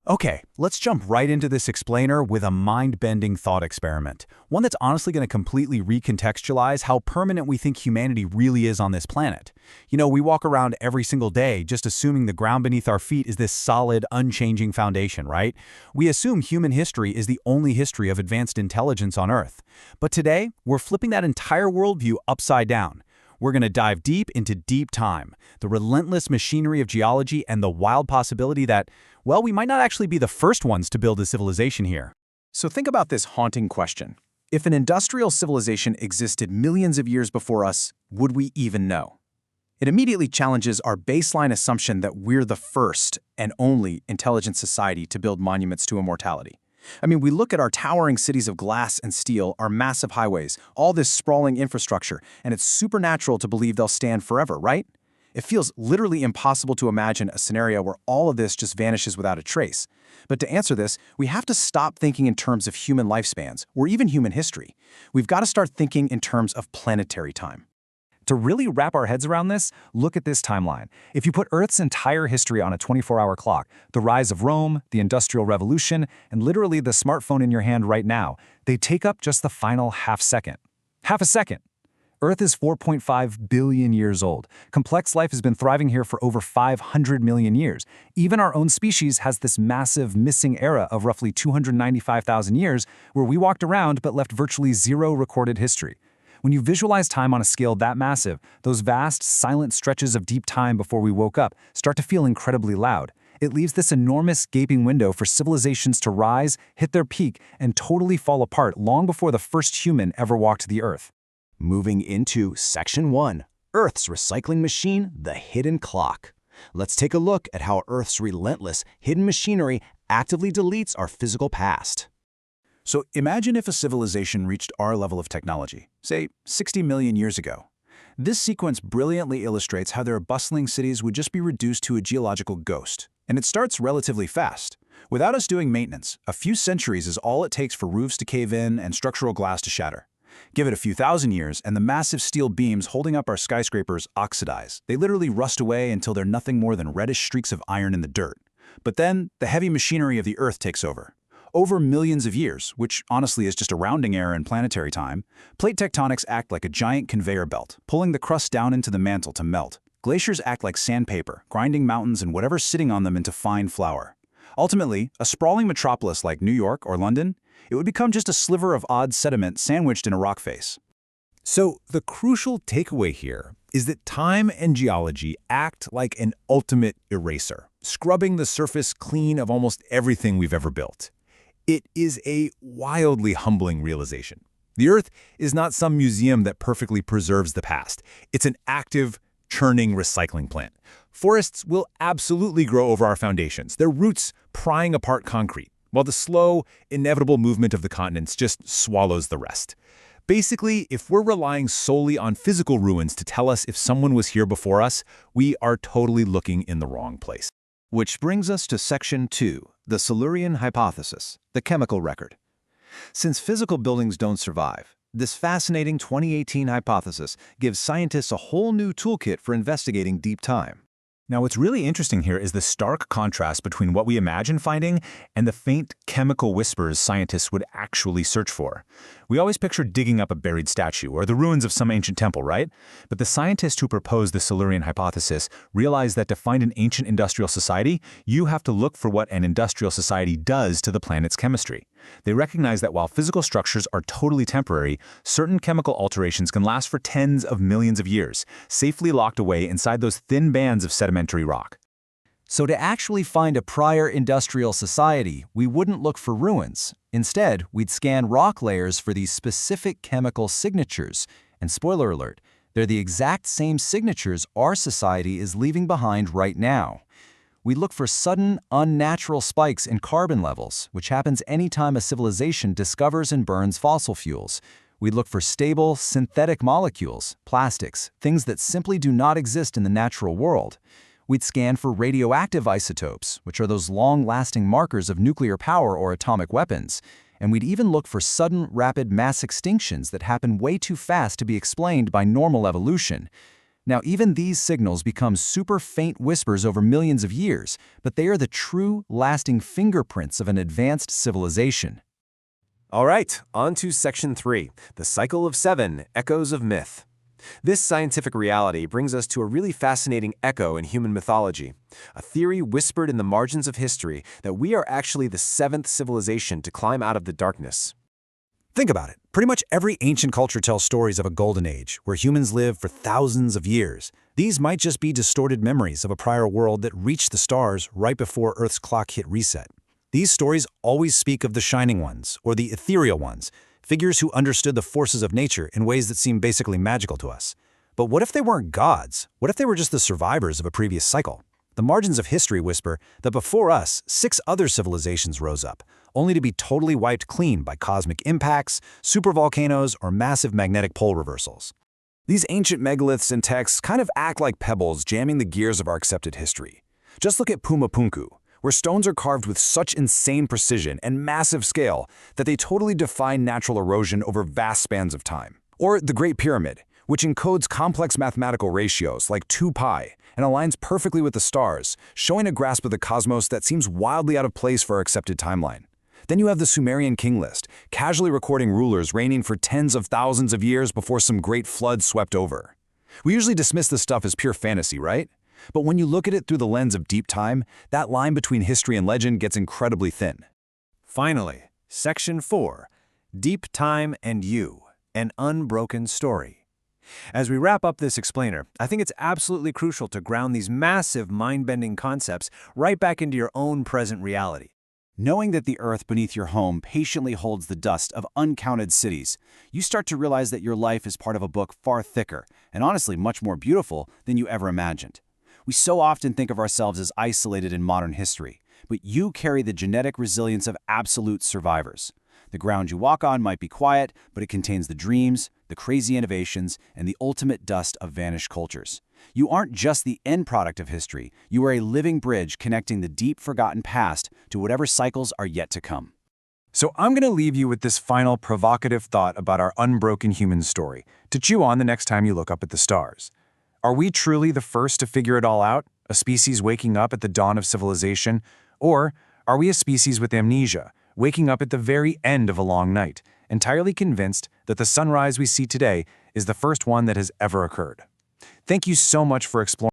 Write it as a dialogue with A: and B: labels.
A: Okay, let's jump right into this explainer with a mind-bending thought experiment. One that's honestly going to completely recontextualize how permanent we think humanity really is on this planet. We walk around every single day just assuming the ground beneath our feet is this solid, unchanging foundation, right? We assume human history is the only history of advanced intelligence on Earth. But today, we're flipping that entire worldview upside down. We're going to dive deep into deep time, the relentless machinery of geology, and the wild possibility that, well, we might not actually be the first ones to build a civilization here.
B: So think about this haunting question. If an industrial civilization existed millions of years before us, would we even know? It immediately challenges our baseline assumption that we're the first and only intelligent society to build monuments to immortality. We look at our towering cities of glass and steel, our massive highways, all this sprawling infrastructure, and it's supernatural to believe they'll stand forever, right? It feels literally impossible to imagine a scenario where all of this just vanishes without a trace. But to answer this, we have to stop thinking in terms of human lifespans, or even human history. We've got to start thinking in terms of planetary time.
C: To really wrap our heads around this, look at this timeline. If you put Earth's entire history on a 24-hour clock, the rise of Rome, the Industrial Revolution, and literally the smartphone in your hand right now, they take up just the final half second. Half a second! Earth is 4.5 billion years old. Complex life has been thriving here for over 500 million years. Even our own species has this massive missing era of roughly 295,000 years where we walked around but left virtually zero recorded history. When you visualize time on a scale that massive, those vast, silent stretches of deep time before we woke up start to feel incredibly loud. It leaves this enormous gaping window for civilizations to rise, hit their peak, and totally fall apart long before the first human ever walked the Earth.
D: Moving into Section 1, Earth's recycling machine, the hidden clock. Let's take a look at how Earth's relentless, hidden machinery actively deletes our physical past.
A: So imagine if a civilization reached our level of technology, say 60 million years ago. This sequence brilliantly illustrates how their bustling cities would just be reduced to a geological ghost. And it starts relatively fast. Without us doing maintenance, a few centuries is all it takes for roofs to cave in and structural glass to shatter. Give it a few thousand years, and the massive steel beams holding up our skyscrapers oxidize. They literally rust away until they're nothing more than reddish streaks of iron in the dirt. But then, the heavy machinery of the Earth takes over. Over millions of years, which honestly is just a rounding error in planetary time, plate tectonics act like a giant conveyor belt, pulling the crust down into the mantle to melt. Glaciers act like sandpaper, grinding mountains and whatever's sitting on them into fine flour. Ultimately, a sprawling metropolis like New York or London, it would become just a sliver of odd sediment sandwiched in a rock face.
E: So the crucial takeaway here is that time and geology act like an ultimate eraser, scrubbing the surface clean of almost everything we've ever built. It is a wildly humbling realization. The Earth is not some museum that perfectly preserves the past. It's an active, churning recycling plant. Forests will absolutely grow over our foundations, their roots prying apart concrete, while the slow, inevitable movement of the continents just swallows the rest. Basically, if we're relying solely on physical ruins to tell us if someone was here before us, we are totally looking in the wrong place.
B: Which brings us to Section 2, the Silurian hypothesis, the chemical record. Since physical buildings don't survive, this fascinating 2018 hypothesis gives scientists a whole new toolkit for investigating deep time.
C: Now, what's really interesting here is the stark contrast between what we imagine finding and the faint chemical whispers scientists would actually search for. We always picture digging up a buried statue or the ruins of some ancient temple, right? But the scientists who proposed the Silurian hypothesis realized that to find an ancient industrial society, you have to look for what an industrial society does to the planet's chemistry. They recognize that while physical structures are totally temporary, certain chemical alterations can last for tens of millions of years, safely locked away inside those thin bands of sedimentary rock.
F: So to actually find a prior industrial society, we wouldn't look for ruins. Instead, we'd scan rock layers for these specific chemical signatures. And spoiler alert, they're the exact same signatures our society is leaving behind right now. We look for sudden, unnatural spikes in carbon levels, which happens anytime a civilization discovers and burns fossil fuels. We look for stable, synthetic molecules, plastics, things that simply do not exist in the natural world. We'd scan for radioactive isotopes, which are those long-lasting markers of nuclear power or atomic weapons. And we'd even look for sudden, rapid mass extinctions that happen way too fast to be explained by normal evolution. Now, even these signals become super faint whispers over millions of years, but they are the true, lasting fingerprints of an advanced civilization.
B: All right, on to Section 3, the Cycle of 7, Echoes of Myth. This scientific reality brings us to a really fascinating echo in human mythology, a theory whispered in the margins of history that we are actually the 7th civilization to climb out of the darkness.
A: Think about it. Pretty much every ancient culture tells stories of a golden age, where humans lived for thousands of years. These might just be distorted memories of a prior world that reached the stars right before Earth's clock hit reset. These stories always speak of the Shining Ones, or the Ethereal Ones, figures who understood the forces of nature in ways that seem basically magical to us. But what if they weren't gods? What if they were just the survivors of a previous cycle? The margins of history whisper that before us, 6 other civilizations rose up, only to be totally wiped clean by cosmic impacts, supervolcanoes, or massive magnetic pole reversals. These ancient megaliths and texts kind of act like pebbles jamming the gears of our accepted history. Just look at Pumapunku, where stones are carved with such insane precision and massive scale that they totally defy natural erosion over vast spans of time. Or the Great Pyramid, which encodes complex mathematical ratios like 2 pi and aligns perfectly with the stars, showing a grasp of the cosmos that seems wildly out of place for our accepted timeline. Then you have the Sumerian king list, casually recording rulers reigning for tens of thousands of years before some great flood swept over. We usually dismiss this stuff as pure fantasy, right? But when you look at it through the lens of deep time, that line between history and legend gets incredibly thin.
B: Finally, Section 4, Deep Time and You, an Unbroken Story. As we wrap up this explainer, I think it's absolutely crucial to ground these massive, mind-bending concepts right back into your own present reality.
F: Knowing that the earth beneath your home patiently holds the dust of uncounted cities, you start to realize that your life is part of a book far thicker, and honestly much more beautiful than you ever imagined. We so often think of ourselves as isolated in modern history, but you carry the genetic resilience of absolute survivors. The ground you walk on might be quiet, but it contains the dreams, the crazy innovations, and the ultimate dust of vanished cultures. You aren't just the end product of history, you are a living bridge connecting the deep forgotten past to whatever cycles are yet to come.
B: So I'm going to leave you with this final provocative thought about our unbroken human story to chew on the next time you look up at the stars. Are we truly the first to figure it all out, a species waking up at the dawn of civilization? Or are we a species with amnesia, waking up at the very end of a long night, entirely convinced that the sunrise we see today is the first one that has ever occurred? Thank you so much for exploring